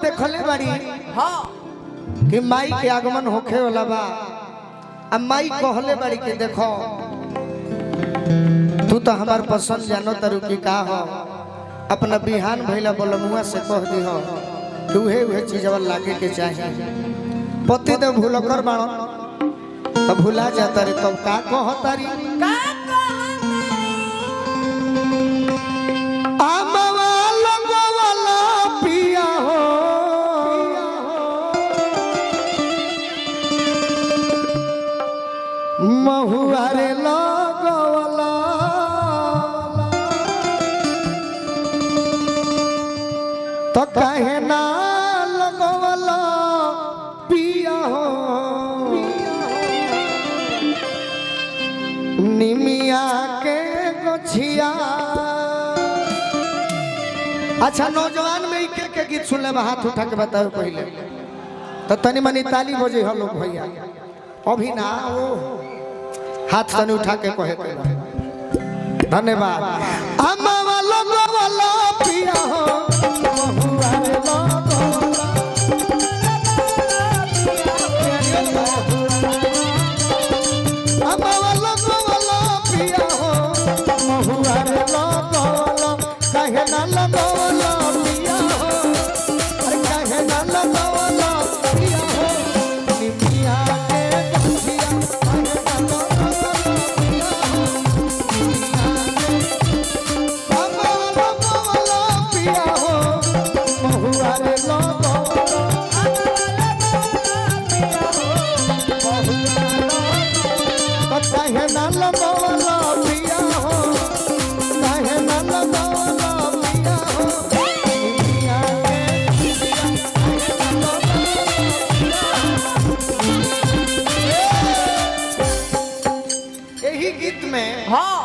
देखले बाड़ी हाँ कि माई के आगमन होखे वाला बा। अब माई कहले बाड़ी के देखो तू तो हमार पसंद जानो तरु की का हो अपना बिहान भइला बोलमुआ से कह दी हो कि उहे उहे चीजवा लागे के चाहिए। पति तो भूलकर बाणो तो भूला जाता रे तब का कहतारी आमवा लगवाला पिया हो महुआ रे लगवाला तो कहे ना लगवाला पिया हो निमिया के गोछिया। अच्छा नौजवान में के गीत सुन ले हाथ उठा के बताओ पहले तो तनी मनी ताली बजे हो लोग भैया अभी ना वो हाथ तनी उठा के कहे धन्यवाद। अम्मा लोगो वाला पिया हो महुआ रे लगवाला अम्मा लोगो वाला पिया हो महुआ रे लगवाला कहे ना लगवाला पिया हो अरे कहे ना लगवाला पिया हो निमिया के गोछिया कहे ना लगवाला पिया हो अम्मा लोगो वाला पिया हो महुआ रे लगवाला कहे ना लगवाला पिया हो कहे ना लगवाला पिया हो निमिया के यही गीत में हाँ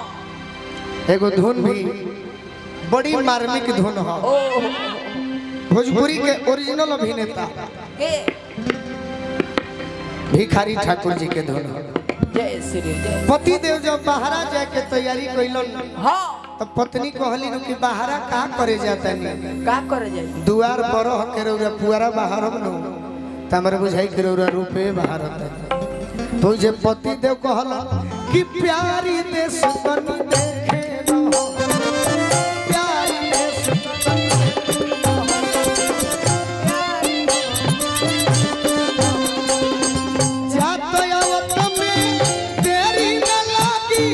एगो धुन भी बड़ी मार्मिक धुन हो। ओ भोजपुरी के ओरिजिनल अभिनेता के भिखारी ठाकुर जी के धुन हो। जय श्री जय पति देव जब बाहरा जाए के तैयारी कैलन हाँ तो पत्नी कहली कि बाहरा का करे जाता नहीं का करे जाए दुआर पर के रौरा पुआरा बाहर हम नो त हमरे बुझाई के रौरा रूपे बाहर होता तो जे पति देव कहल कि प्यारी देश बनी देखे रहो प्यारी देश बनी जात आवत में देरी न लागी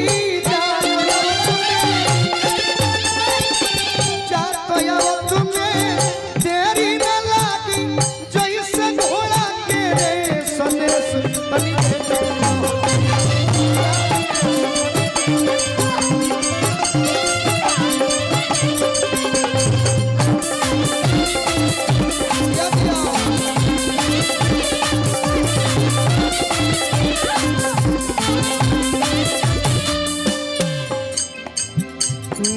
जात आवत में देरी न लागी जैसे घोड़ा के रे संदेश बनी देखे रहो।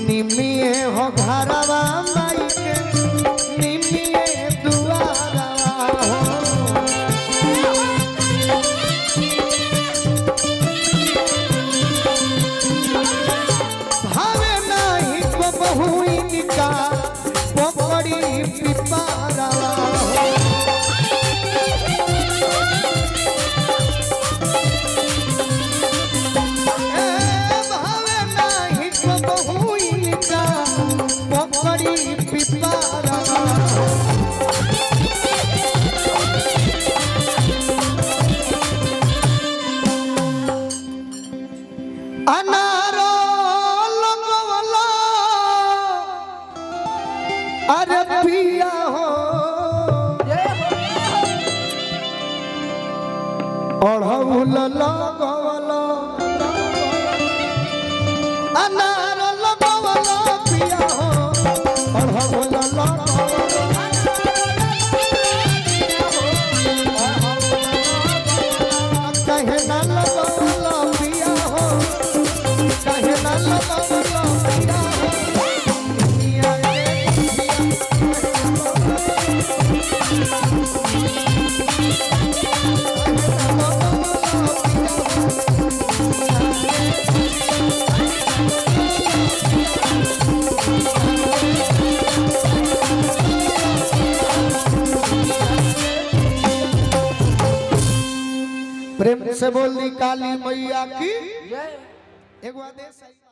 निमिये हो घरवा माई के निमिये दुआरवा हो भावे नाही को बहुई का पकड़ी पिपारवा हो भावे नाही को बहुई का पकड़ी पिपारवा अनारो लगवाला अरे पिया हो अढ़ौल लगवाला अनारो लगवाला पिया हो अढ़ौल लगवाला कहे ना लगवाला पिया हो कहे ना लगवाला पिया हो दुनिया के दुनिया प्रेम से बोल दी काली मैया की जय एगो आदेश है।